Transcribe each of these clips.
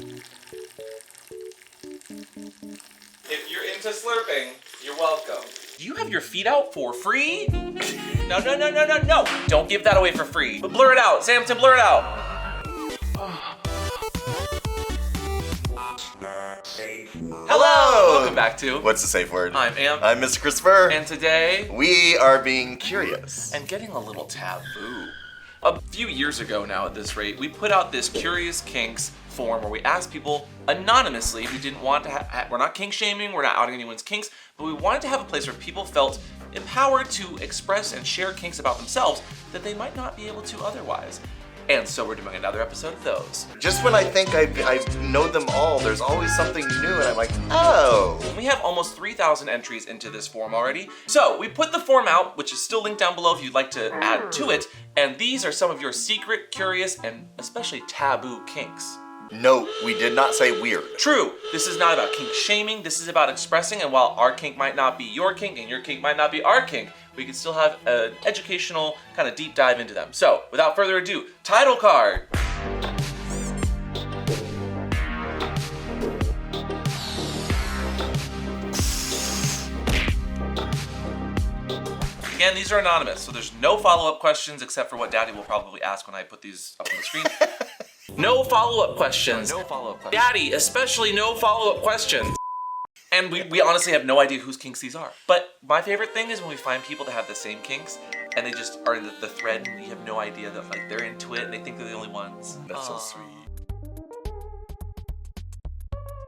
If you're into slurping, you're welcome. Do you have your feet out for free? No. Don't give that away for free. But blur it out. Samson, blur it out. Hello! Welcome back to What's the safe word? I'm Am. I'm Mr. Christopher. And today, we are being curious. And getting a little taboo. A few years ago now at this rate, we put out this Curious Kinks form where we asked people anonymously who didn't want to we're not kink shaming, we're not outing anyone's kinks, but we wanted to have a place where people felt empowered to express and share kinks about themselves that they might not be able to otherwise. And so we're doing another episode of those. Just when I think I know them all, there's always something new and I'm like, oh. We have almost 3,000 entries into this form already. So we put the form out, which is still linked down below if you'd like to add to it. And these are some of your secret, curious, and especially taboo kinks. No, we did not say weird. True, this is not about kink shaming, this is about expressing, and while our kink might not be your kink and your kink might not be our kink, we can still have an educational kind of deep dive into them. So, without further ado, title card. Again, these are anonymous, so there's no follow-up questions except for what Daddy will probably ask when I put these up on the screen. No follow-up questions. No follow-up questions. Daddy, especially no follow-up questions. And we honestly have no idea whose kinks these are. But my favorite thing is when we find people that have the same kinks and they just are in the thread and you have no idea that like they're into it and they think they're the only ones. That's so sweet.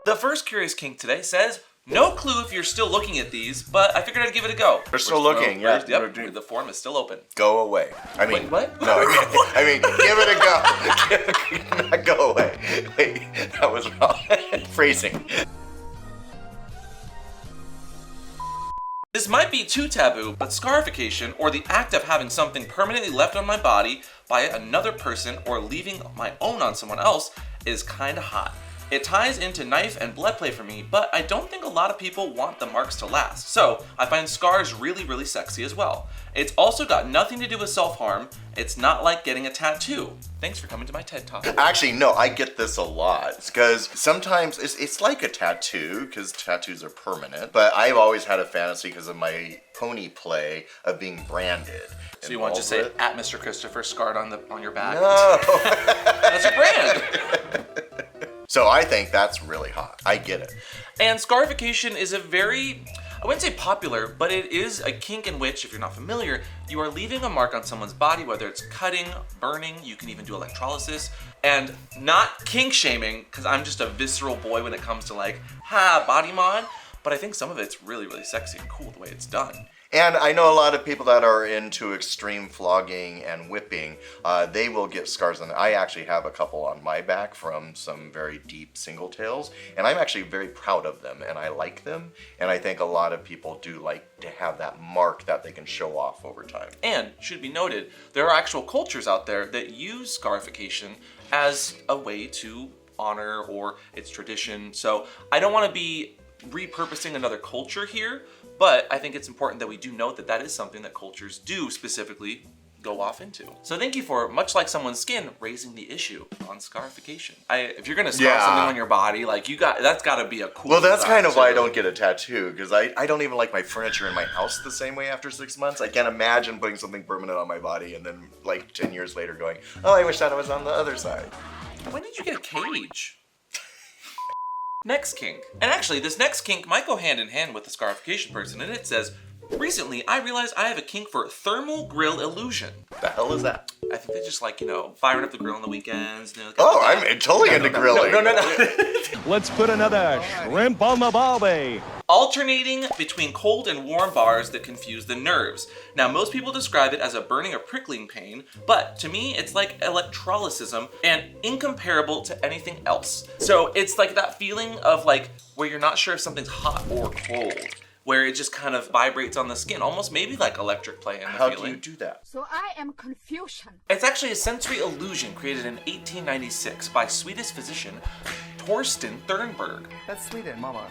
The first curious kink today says, no clue if you're still looking at these, but I figured I'd give it a go. We're still looking, yeah. Yep, the form is still open. Go away. I mean, wait, what? No, I mean, give it a go. Not go away. Wait, that was wrong. Phrasing. This might be too taboo, but scarification, or the act of having something permanently left on my body by another person or leaving my own on someone else, is kinda hot. It ties into knife and blood play for me, but I don't think a lot of people want the marks to last, so I find scars really, really sexy as well. It's also got nothing to do with self-harm. It's not like getting a tattoo. Thanks for coming to my TED Talk. Actually, no, I get this a lot, because sometimes it's like a tattoo, because tattoos are permanent, but I've always had a fantasy because of my pony play of being branded. So you want to say, at Mr. Christopher, scarred on your back? No! That's your brand! So I think that's really hot. I get it. And scarification is a very, I wouldn't say popular, but it is a kink in which, if you're not familiar, you are leaving a mark on someone's body, whether it's cutting, burning, you can even do electrolysis, and not kink shaming, because I'm just a visceral boy when it comes to like, body mod, but I think some of it's really, really sexy and cool the way it's done. And I know a lot of people that are into extreme flogging and whipping, they will get scars on them. I actually have a couple on my back from some very deep single tails, and I'm actually very proud of them, and I like them, and I think a lot of people do like to have that mark that they can show off over time. And, should be noted, there are actual cultures out there that use scarification as a way to honor or its tradition, so I don't want to be repurposing another culture here, but I think it's important that we do note that that is something that cultures do specifically go off into. So thank you for, much like someone's skin, raising the issue on scarification. If you're gonna scar something on your body, like that's gotta be a cool Well, that's kind of too. why I don't get a tattoo, because I don't even like my furniture in my house the same way after 6 months. I can't imagine putting something permanent on my body and then like 10 years later going, oh, I wish that was on the other side. When did you get a cage? Next kink. And actually, this next kink might go hand in hand with the scarification person, and it says, recently, I realized I have a kink for thermal grill illusion. The hell is that? I think they just like, firing up the grill on the weekends. I'm totally into grilling. No. Let's put another shrimp on the barbie. Alternating between cold and warm bars that confuse the nerves. Now, most people describe it as a burning or prickling pain, but to me, it's like electrolysis and incomparable to anything else. So it's like that feeling of like, where you're not sure if something's hot or cold, where it just kind of vibrates on the skin, almost maybe like electric play in the feeling. How do you do that? So I am confusion. It's actually a sensory illusion created in 1896 by Swedish physician Torsten Thernberg. That's Sweden, mama.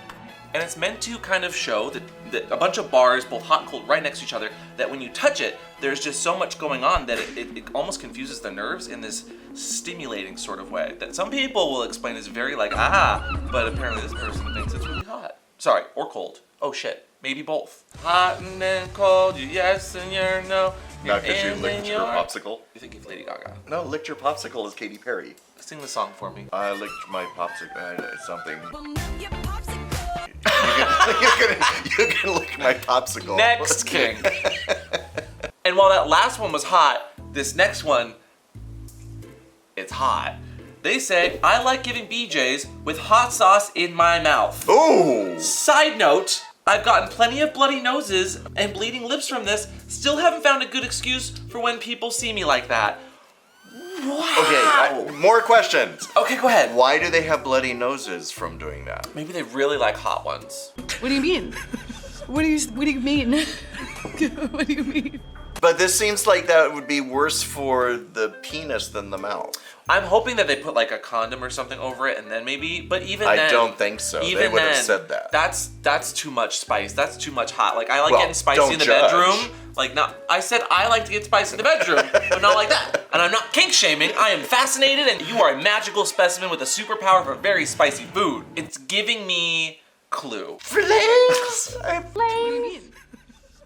and it's meant to kind of show that a bunch of bars, both hot and cold, right next to each other, that when you touch it, there's just so much going on that it almost confuses the nerves in this stimulating sort of way that some people will explain as very like, but apparently this person thinks it's really hot. Sorry, or cold. Oh shit, maybe both. Hot and then cold, you yes and you're no. Not because you licked your popsicle. You think it's Lady Gaga? No, licked your popsicle is Katy Perry. Sing the song for me. I licked my popsicle. Something. You can lick my popsicle. Next kink. And while that last one was hot, this next one, it's hot. They say, I like giving BJs with hot sauce in my mouth. Ooh! Side note, I've gotten plenty of bloody noses and bleeding lips from this. Still haven't found a good excuse for when people see me like that. Wow. Okay, more questions. Okay, go ahead. Why do they have bloody noses from doing that? Maybe they really like hot ones. What do you mean? What do you mean? What do you mean? But this seems like that would be worse for the penis than the mouth. I'm hoping that they put like a condom or something over it and then maybe, but even then. I don't think so. They would have said that. That's too much spice. That's too much hot. Like I like Well, getting spicy don't in the judge. bedroom. Like not, I said I like to get spicy in the bedroom, but not like that. And I'm not kink shaming. I am fascinated and you are a magical specimen with a superpower for very spicy food. It's giving me clue. Flames! What do you mean?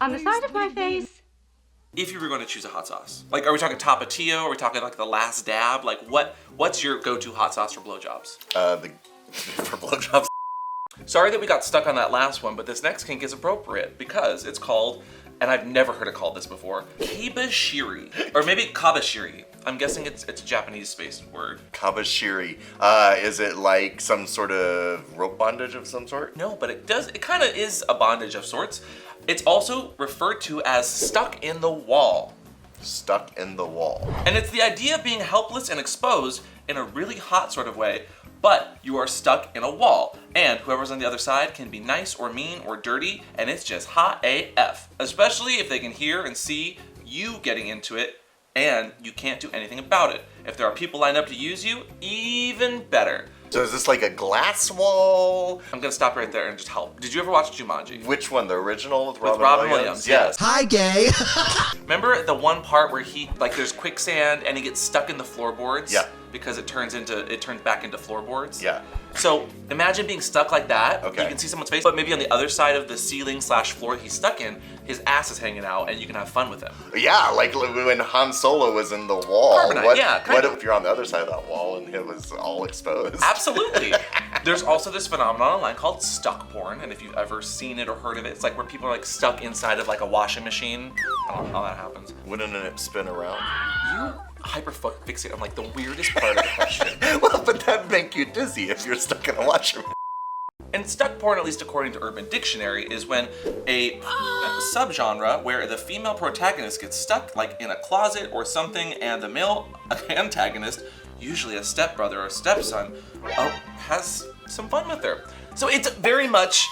On the side of my face. If you were going to choose a hot sauce, like are we talking Tapatio? Are we talking like the last dab? Like what's your go-to hot sauce for blowjobs? For blowjobs. Sorry that we got stuck on that last one, but this next kink is appropriate because it's called, and I've never heard it called this before, kibashiri, or maybe kabashiri. I'm guessing it's a Japanese space word. Kabashiri. Is it like some sort of rope bondage of some sort? No, but it kind of is a bondage of sorts. It's also referred to as stuck in the wall. Stuck in the wall. And it's the idea of being helpless and exposed in a really hot sort of way, but you are stuck in a wall. And whoever's on the other side can be nice or mean or dirty, and it's just hot AF. Especially if they can hear and see you getting into it, and you can't do anything about it. If there are people lined up to use you, even better. So is this like a glass wall? I'm gonna stop right there and just help. Did you ever watch Jumanji? Which one? The original with Robin Williams, yes. Hi, gay. Remember the one part where there's quicksand and he gets stuck in the floorboards? Yeah. Because it turns back into floorboards? Yeah. So imagine being stuck like that. Okay. You can see someone's face, but maybe on the other side of the ceiling/floor he's stuck in, his ass is hanging out and you can have fun with him. Yeah, like when Han Solo was in the wall. Carbonite, yeah, What kind of. if you're on the other side of that wall and it was all exposed? Absolutely. There's also this phenomenon online called stuck porn, and if you've ever seen it or heard of it, it's like where people are like stuck inside of like a washing machine. I don't know how that happens. Wouldn't it spin around? You hyper-fixate on like the weirdest part of the question. Well, but that'd make you dizzy if you're stuck in a washer. And stuck porn, at least according to Urban Dictionary, is when a subgenre where the female protagonist gets stuck like in a closet or something and the male antagonist, usually a stepbrother or stepson, has some fun with her. So it's very much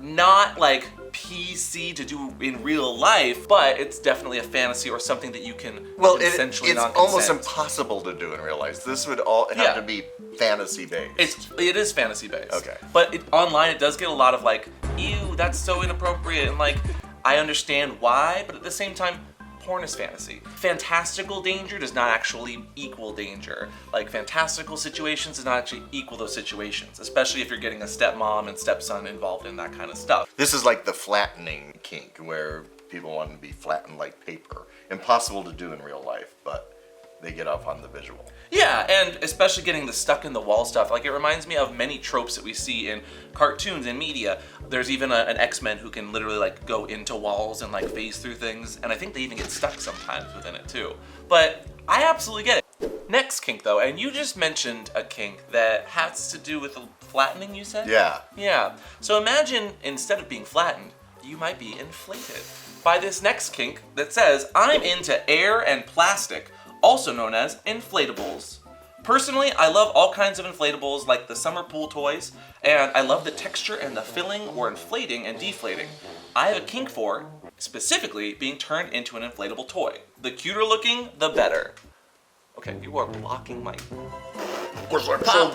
not like PC to do in real life, but it's definitely a fantasy or something that you can essentially it's almost impossible to do in real life. This would all have to be fantasy based. It is fantasy based. Okay. But online it does get a lot of like, ew, that's so inappropriate, and like I understand why, but at the same time, porn is fantasy. Fantastical danger does not actually equal danger. Like fantastical situations does not actually equal those situations, especially if you're getting a stepmom and stepson involved in that kind of stuff. This is like the flattening kink, where people want to be flattened like paper. Impossible to do in real life, but they get off on the visual. Yeah, and especially getting the stuck in the wall stuff. Like it reminds me of many tropes that we see in cartoons and media. There's even an X-Men who can literally like go into walls and like phase through things, and I think they even get stuck sometimes within it too. But I absolutely get it. Next kink though, and you just mentioned a kink that has to do with the flattening, you said? Yeah. Yeah. So imagine instead of being flattened, you might be inflated by this next kink that says, I'm into air and plastic, also known as inflatables. Personally, I love all kinds of inflatables like the summer pool toys, and I love the texture and the filling or inflating and deflating. I have a kink for, specifically, being turned into an inflatable toy. The cuter looking, the better. Okay, you are blocking my... Of course, I'm so...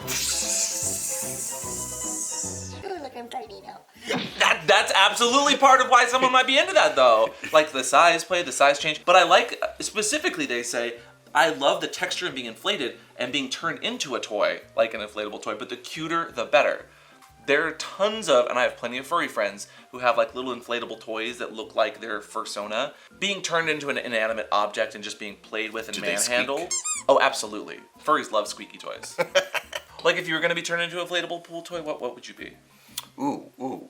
Ooh, look, I'm tiny now. That's absolutely part of why someone might be into that, though. Like the size play, the size change. But I like, specifically, they say, I love the texture of being inflated and being turned into a toy, like an inflatable toy, but the cuter, the better. There are tons of, and I have plenty of furry friends who have like little inflatable toys that look like their fursona being turned into an inanimate object and just being played with and Do they manhandled. Oh, absolutely. Furries love squeaky toys. Like if you were gonna be turned into an inflatable pool toy, what would you be?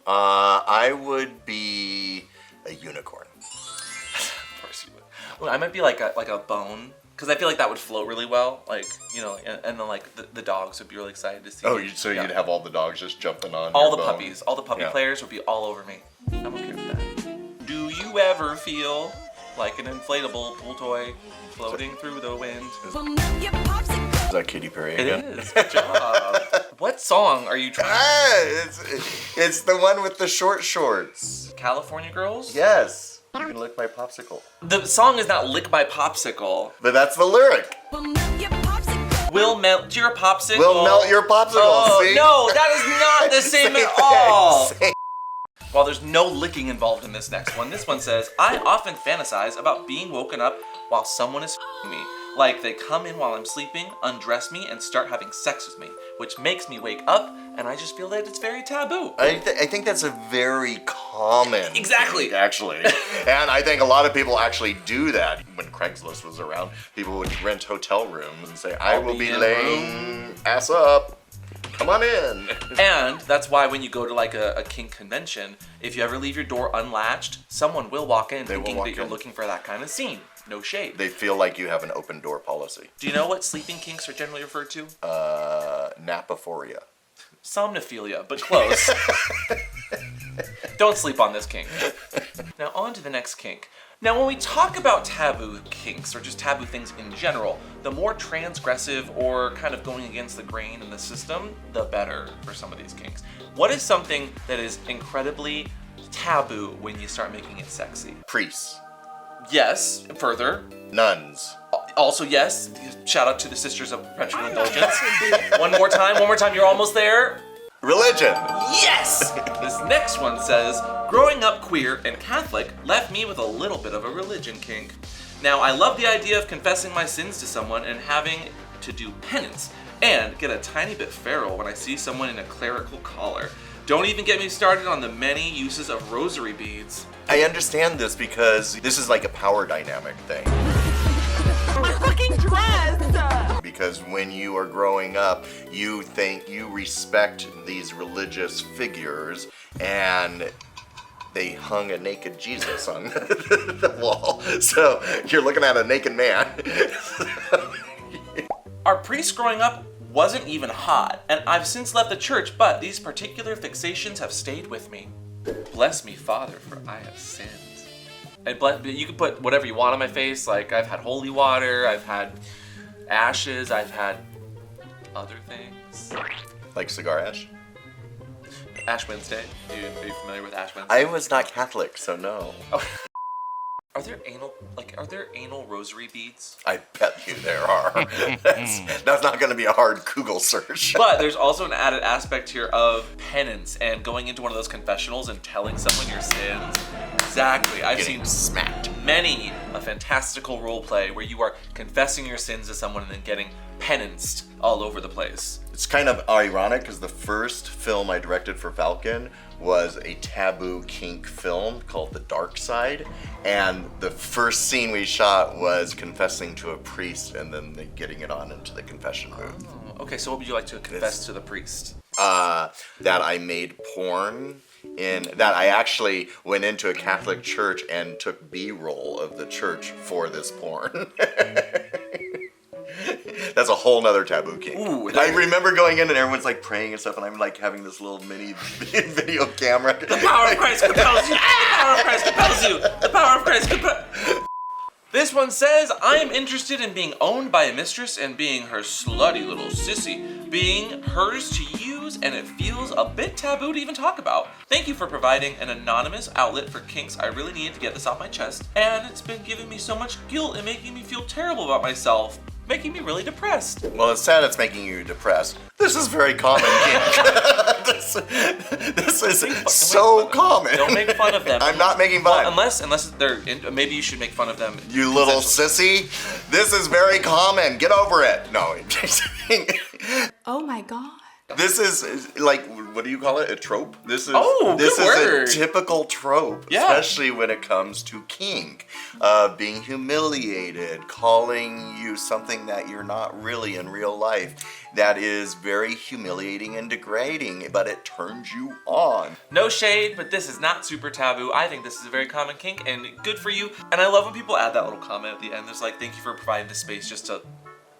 I would be a unicorn. Of course you would. Well, I might be like a bone. Because I feel like that would float really well, like, you know, and then like the dogs would be really excited to see. Oh, so you'd have all the dogs just jumping on all your the bone. puppies, all the puppy players would be all over me. I'm okay with that. Do you ever feel like an inflatable pool toy floating through the wind? Is that Katy Perry It again? is. Good job. What song are you trying? It's the one with the short shorts. California Girls? Yes. You can lick my popsicle. The song is not "Lick My Popsicle." But that's the lyric. Will melt your popsicle. We'll melt your popsicle. Oh, See? no, that is not the same at Same all. thing. While there's no licking involved in this next one, this one says, I often fantasize about being woken up while someone is f***ing me. Like they come in while I'm sleeping, undress me, and start having sex with me, which makes me wake up, and I just feel that it's very taboo. I think that's a very common Exactly. thing, actually. And I think a lot of people actually do that. When Craigslist was around, people would rent hotel rooms and say, I will be in laying ass up. Come on in. And that's why when you go to like a kink convention, if you ever leave your door unlatched, someone will walk in thinking walk that you're in. looking for that kind of scene. No shade. They feel like you have an open door policy. Do you know what sleeping kinks are generally referred to? Napaphoria. Somnophilia, but close. Don't sleep on this kink. Now on to the next kink. Now when we talk about taboo kinks, or just taboo things in general, the more transgressive or kind of going against the grain in the system, the better for some of these kinks. What is something that is incredibly taboo when you start making it sexy? Priests. Yes, further. Nuns. Also yes, shout out to the Sisters of Perpetual Indulgence. One more time, you're almost there. Religion. Yes! This next one says, growing up queer and Catholic left me with a little bit of a religion kink. Now, I love the idea of confessing my sins to someone and having to do penance, and get a tiny bit feral when I see someone in a clerical collar. Don't even get me started on the many uses of rosary beads. I understand this because this is like a power dynamic thing. My fucking dress! Because when you are growing up, you think you respect these religious figures, and they hung a naked Jesus on the wall. So you're looking at a naked man. Our priest growing up wasn't even hot, and I've since left the church, but these particular fixations have stayed with me. Bless me, Father, for I have sinned. And you can put whatever you want on my face, like I've had holy water, I've had ashes, I've had other things. Like cigar ash? Ash Wednesday. Are you familiar with Ash Wednesday? I was not Catholic, so no. Oh. Are there anal rosary beads? I bet you there are. That's not going to be a hard Google search. But there's also an added aspect here of penance and going into one of those confessionals and telling someone your sins. Exactly. I've Getting seen smacked. many a fantastical role play where you are confessing your sins to someone and then getting penanced all over the place. It's kind of ironic because the first film I directed for Falcon was a taboo kink film called The Dark Side, and the first scene we shot was confessing to a priest and then getting it on into the confession booth. Oh, okay, so what would you like to confess to the priest? That I made porn that I actually went into a Catholic church and took B-roll of the church for this porn. That's a whole nother taboo kink. Ooh, I remember going in and everyone's like praying and stuff, and I'm like having this little mini video camera. The power of Christ compels you! The power of Christ compels you! The power of Christ compels... This one says, I am interested in being owned by a mistress and being her slutty little sissy, being hers to use, and it feels a bit taboo to even talk about. Thank you for providing an anonymous outlet for kinks. I really needed to get this off my chest, and it's been giving me so much guilt and making me feel terrible about myself. making me really depressed. Well, it's sad it's making you depressed. This is very common, kink. this is so common. Don't make fun of them. I'm not making fun. Well, unless they're, maybe you should make fun of them. You little sissy. This is very common. Get over it. No. Oh my god. This is like, what do you call it? A trope? This is good word. a typical trope, Yeah. especially when it comes to kink. Being humiliated, calling you something that you're not really in real life. That is very humiliating and degrading, but it turns you on. No shade, but this is not super taboo. I think this is a very common kink and good for you. And I love when people add that little comment at the end. There's like, thank you for providing this space just to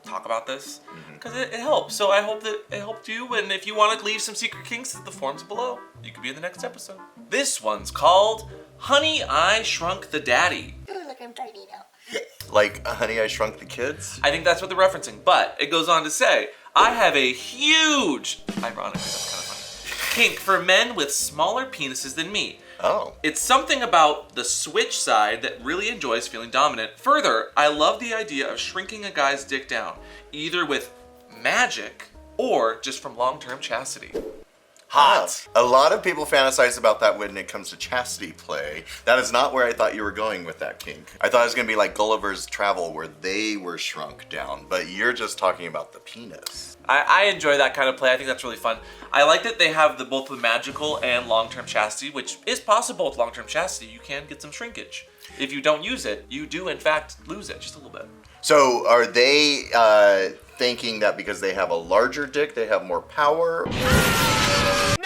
talk about this, because it helps. So I hope that it helped you, and if you want to leave some secret kinks, the forms below. You could be in the next episode. This one's called Honey, I Shrunk the Daddy. Look, I'm tiny now. Like, Honey, I Shrunk the Kids? I think that's what they're referencing, but it goes on to say, I have a huge, ironically that's kind of funny, kink for men with smaller penises than me. Oh. It's something about the switch side that really enjoys feeling dominant. Further, I love the idea of shrinking a guy's dick down, either with magic or just from long-term chastity. Hot. A lot of people fantasize about that when it comes to chastity play. That is not where I thought you were going with that kink. I thought it was going to be like Gulliver's Travel where they were shrunk down, but you're just talking about the penis. I enjoy that kind of play. I think that's really fun. I like that they have both the magical and long-term chastity, which is possible with long-term chastity. You can get some shrinkage. If you don't use it, you do in fact lose it just a little bit. So are they thinking that because they have a larger dick, they have more power? No,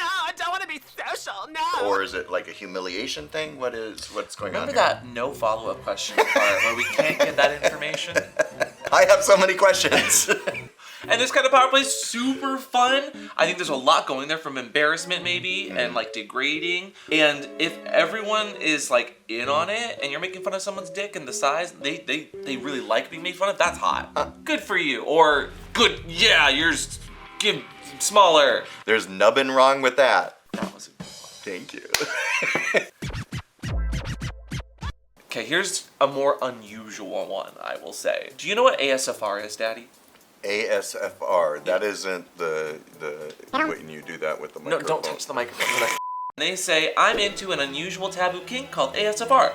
I don't want to be social, no. Or is it like a humiliation thing? What's going on Remember here? that no follow-up question part where we can't get that information? I have so many questions. And this kind of power play is super fun. I think there's a lot going there, from embarrassment maybe and like degrading. And if everyone is like in on it and you're making fun of someone's dick and the size, they really like being made fun of, that's hot. Good for you. Or good, yeah, yours give smaller. There's nubbin wrong with that. That was a good one. Thank you. Okay, here's a more unusual one, I will say. Do you know what ASFR is, Daddy? ASFR. That isn't the when you do that with the No, microphone. don't touch the microphone. They say, I'm into an unusual taboo kink called ASFR.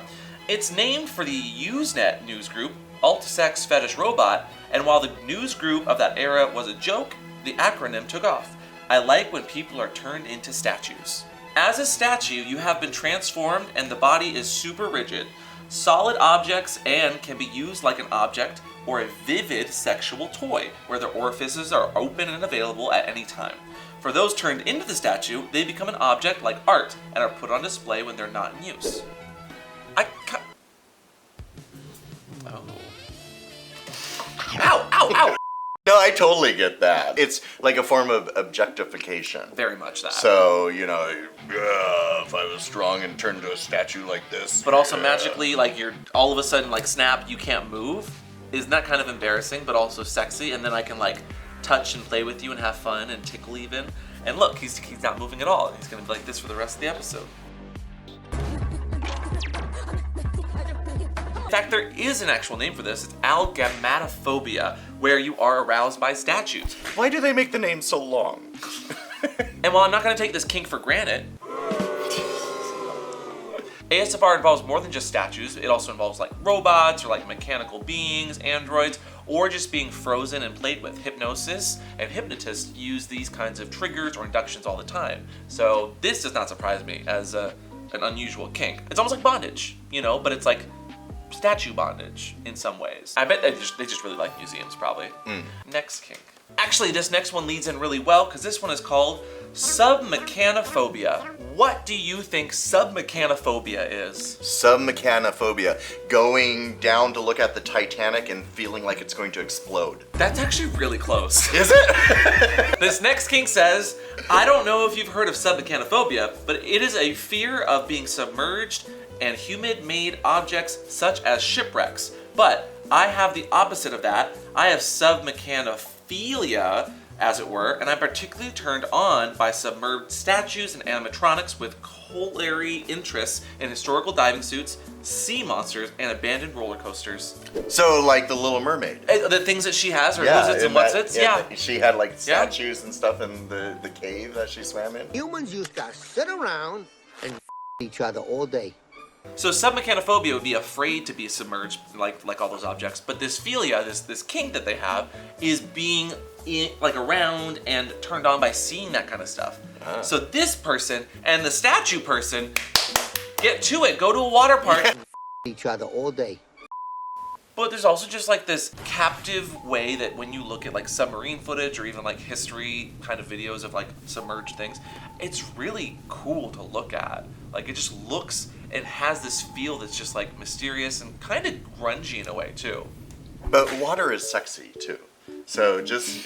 It's named for the Usenet news group, Alt-Sex Fetish Robot, and while the news group of that era was a joke, the acronym took off. I like when people are turned into statues. As a statue, you have been transformed and the body is super rigid. Solid objects and can be used like an object or a vivid sexual toy, where their orifices are open and available at any time. For those turned into the statue, they become an object like art and are put on display when they're not in use. Oh. Ow, ow, ow! No, I totally get that. It's like a form of objectification. Very much that. So, if I was strong and turned into a statue like this. But also magically, like you're all of a sudden like snap, you can't move. Isn't that kind of embarrassing, but also sexy? And then I can like touch and play with you and have fun and tickle even. And look, he's not moving at all. He's gonna be like this for the rest of the episode. In fact, there is an actual name for this. It's algamatophobia, where you are aroused by statues. Why do they make the name so long? And while I'm not gonna take this kink for granted, ASFR involves more than just statues. It also involves like robots or like mechanical beings, androids, or just being frozen and played with. Hypnosis and hypnotists use these kinds of triggers or inductions all the time. So this does not surprise me as an unusual kink. It's almost like bondage, but it's like statue bondage in some ways. I bet they just really like museums probably. Next kink. Actually, this next one leads in really well because this one is called Submechanophobia. What do you think submechanophobia is? Submechanophobia. Going down to look at the Titanic and feeling like it's going to explode. That's actually really close. Is it? This next kink says, I don't know if you've heard of submechanophobia, but it is a fear of being submerged and human-made objects such as shipwrecks. But I have the opposite of that. I have submechanophilia, as it were, and I'm particularly turned on by submerged statues and animatronics with corollary interests in historical diving suits, sea monsters, and abandoned roller coasters. So like the Little Mermaid. The things that she has, her who's its and what's its, yeah. She had like statues and stuff in the cave that she swam in. Humans used to sit around and each other all day. So submechanophobia would be afraid to be submerged like all those objects, but this philia, this kink that they have, is being around and turned on by seeing that kind of stuff. So this person and the statue person, get to it, go to a water park. Each other all day. But there's also just like this captive way that when you look at like submarine footage or even like history kind of videos of like submerged things, it's really cool to look at. Like it just looks, it has this feel that's just like mysterious and kind of grungy in a way too. But water is sexy too. So just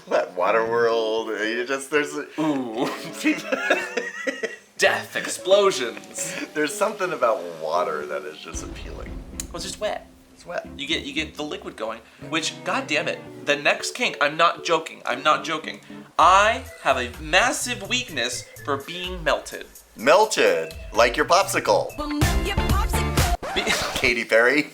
that water world, you just, there's ooh. Death, explosions. There's something about water that is just appealing. Well, it's just wet. It's wet. You get the liquid going, which, god damn it, the next kink, I'm not joking. I have a massive weakness for being melted. Melted, like your popsicle. Katy Perry.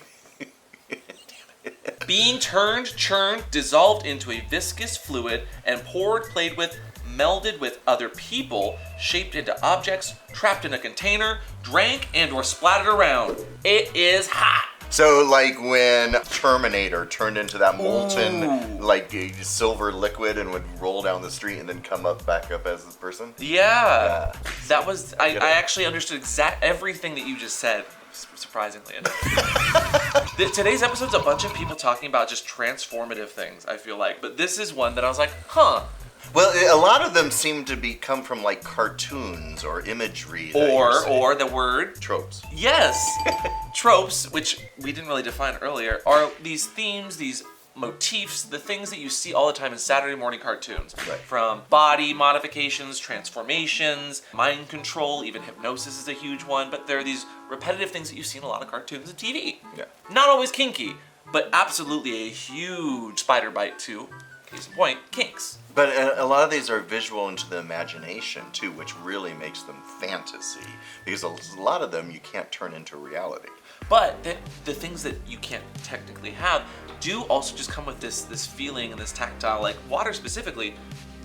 Being turned, churned, dissolved into a viscous fluid, and played with, melded with other people, shaped into objects, trapped in a container, drank and or splattered around. It is hot. So like when Terminator turned into that molten like silver liquid and would roll down the street and then come back up as this person? Yeah. That was, I actually understood everything that you just said, surprisingly enough. Today's episode's a bunch of people talking about just transformative things, I feel like. But this is one that I was like, huh. Well, a lot of them seem to come from like cartoons or imagery. Or the word tropes. Yes. Tropes, which we didn't really define earlier, are these themes, these motifs, the things that you see all the time in Saturday morning cartoons. Right. From body modifications, transformations, mind control, even hypnosis is a huge one, but there are these repetitive things that you see in a lot of cartoons and TV. Yeah. Not always kinky, but absolutely a huge spider bite too. Case in point, kinks. But a lot of these are visual into the imagination too, which really makes them fantasy. Because a lot of them you can't turn into reality. But the things that you can't technically have do also just come with this feeling and this tactile, like water specifically.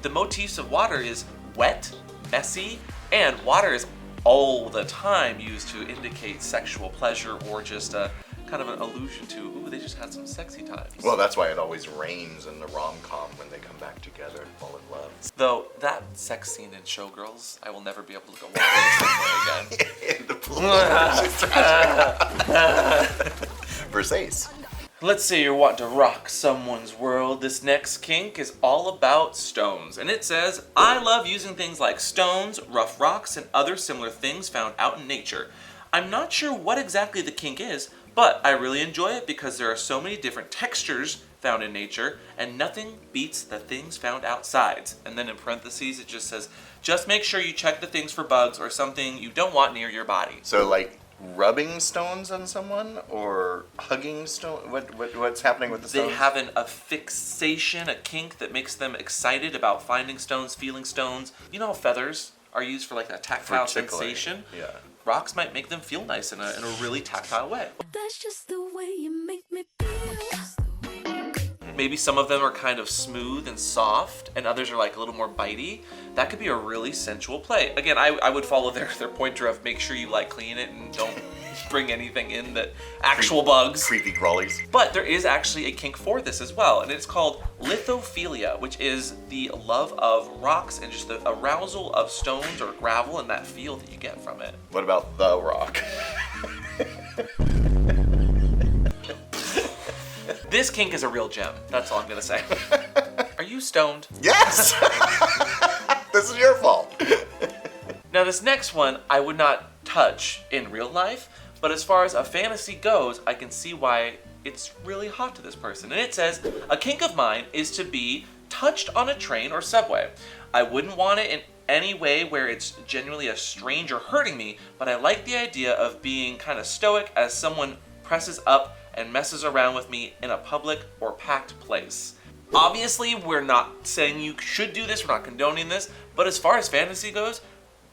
The motifs of water is wet, messy, and water is all the time used to indicate sexual pleasure or just a kind of an allusion to, ooh, they just had some sexy times. Well, that's why it always rains in the rom-com when they come back together and fall in love. Though that sex scene in Showgirls, I will never be able to go watch it the same way again. In the pool. Versace. Let's say you're wanting to rock someone's world. This next kink is all about stones. And it says, I love using things like stones, rough rocks, and other similar things found out in nature. I'm not sure what exactly the kink is, but I really enjoy it because there are so many different textures found in nature, and nothing beats the things found outside. And then in parentheses, it just says, just make sure you check the things for bugs or something you don't want near your body. So like rubbing stones on someone or hugging stone? What's happening with the stones? They have a fixation, a kink that makes them excited about finding stones, feeling stones. You know how feathers are used for like a tactile sensation? Yeah. Rocks might make them feel nice in a really tactile way. That's just the way you make me feel. Maybe some of them are kind of smooth and soft, and others are like a little more bitey. That could be a really sensual play. Again, I would follow their pointer of make sure you like clean it and don't bring anything in that actual bugs. Creepy crawlies. But there is actually a kink for this as well, and it's called Lithophilia, which is the love of rocks and just the arousal of stones or gravel and that feel that you get from it. What about the rock? This kink is a real gem. That's all I'm gonna say. Are you stoned? Yes! This is your fault. Now this next one I would not touch in real life, but as far as a fantasy goes, I can see why it's really hot to this person. And it says, a kink of mine is to be touched on a train or subway. I wouldn't want it in any way where it's genuinely a stranger hurting me, but I like the idea of being kind of stoic as someone presses up and messes around with me in a public or packed place. Obviously, we're not saying you should do this. We're not condoning this. But as far as fantasy goes,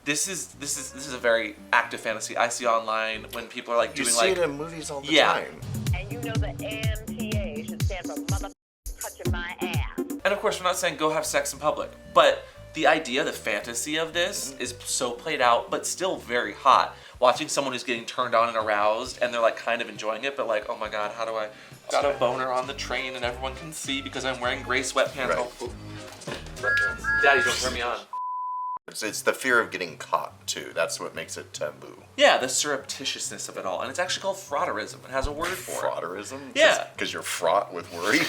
this is a very active fantasy. I see online when people are like You doing see like it in movies all the time. And you know the MTA should stand for mother touching my ass. And of course, we're not saying go have sex in public, but the idea, the fantasy of this is so played out, but still very hot. Watching someone who's getting turned on and aroused, and they're like kind of enjoying it, but like, oh my god, how do I got a boner on the train and everyone can see because I'm wearing gray sweatpants. Right. Oh, sweatpants. Daddy, don't turn me on. It's the fear of getting caught, too. That's what makes it taboo. Yeah, the surreptitiousness of it all, and it's actually called fraterism. It has a word for it. Fraterism? Yeah. Because you're fraught with worry?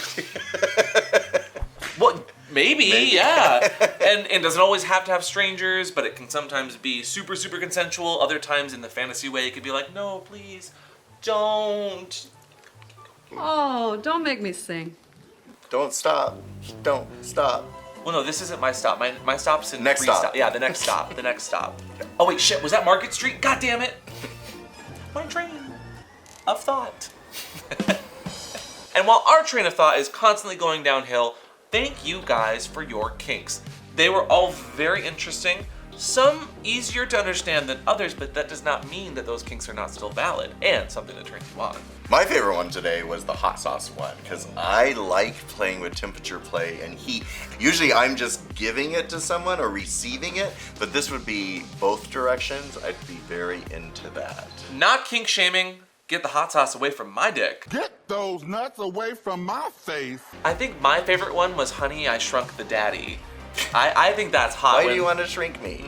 Well, maybe, yeah. And it doesn't always have to have strangers, but it can sometimes be super, super consensual. Other times in the fantasy way, it could be like, no, please, don't. Oh, don't make me sing. Don't stop. Don't stop. Well, no, this isn't my stop. My stop's in Next stop. Yeah, the next stop. The next stop. Oh, wait, shit, was that Market Street? God damn it. My train of thought. And while our train of thought is constantly going downhill, thank you guys for your kinks. They were all very interesting. Some easier to understand than others, but that does not mean that those kinks are not still valid and something to turn you on. My favorite one today was the hot sauce one, because I like playing with temperature play and heat. Usually I'm just giving it to someone or receiving it, but this would be both directions. I'd be very into that. Not kink shaming. Get the hot sauce away from my dick. Get those nuts away from my face. I think my favorite one was Honey, I Shrunk the Daddy. I think that's hot. Why do you want to shrink me?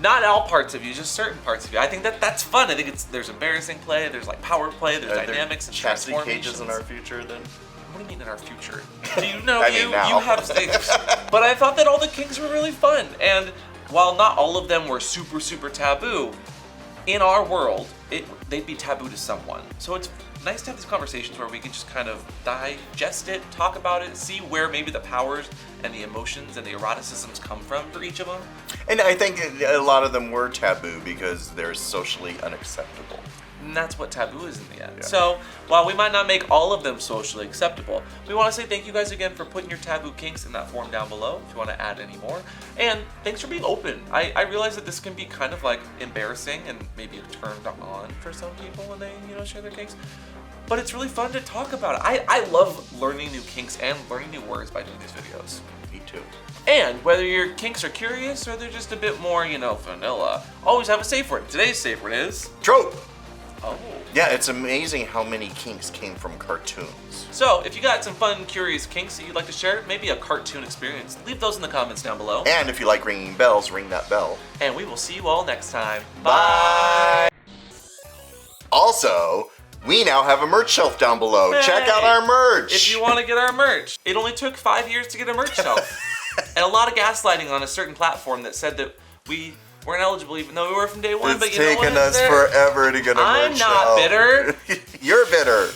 Not all parts of you, just certain parts of you. I think that's fun. I think there's embarrassing play, there's like power play, there's dynamics and chastity transformations. cages in our future then? What do you mean in our future? Do you know I mean now. you have stages. But I thought that all the kinks were really fun. And while not all of them were super, super taboo, in our world, they'd be taboo to someone. So it's nice to have these conversations where we can just kind of digest it, talk about it, see where maybe the powers and the emotions and the eroticisms come from for each of them. And I think a lot of them were taboo because they're socially unacceptable. And that's what taboo is in the end. Yeah. So while we might not make all of them socially acceptable, we want to say thank you guys again for putting your taboo kinks in that form down below if you want to add any more. And thanks for being open. I realize that this can be kind of like embarrassing and maybe turned on for some people when they, share their kinks. But it's really fun to talk about it. I love learning new kinks and learning new words by doing these videos. Me too. And whether your kinks are curious or they're just a bit more, vanilla, always have a safe word. Today's safe word is Trope! oh. Yeah, it's amazing how many kinks came from cartoons. So if you got some fun, curious kinks that you'd like to share, maybe a cartoon experience, leave those in the comments down below. And if you like ringing bells, ring that bell. And we will see you all next time. Bye! Also, we now have a merch shelf down below. Hey! Check out our merch! If you want to get our merch, it only took 5 years to get a merch shelf. And a lot of gaslighting on a certain platform that said that we weren't eligible even though we were from day one. It's but you know what? taken us forever to get a merch I'm not shelf. bitter. You're bitter.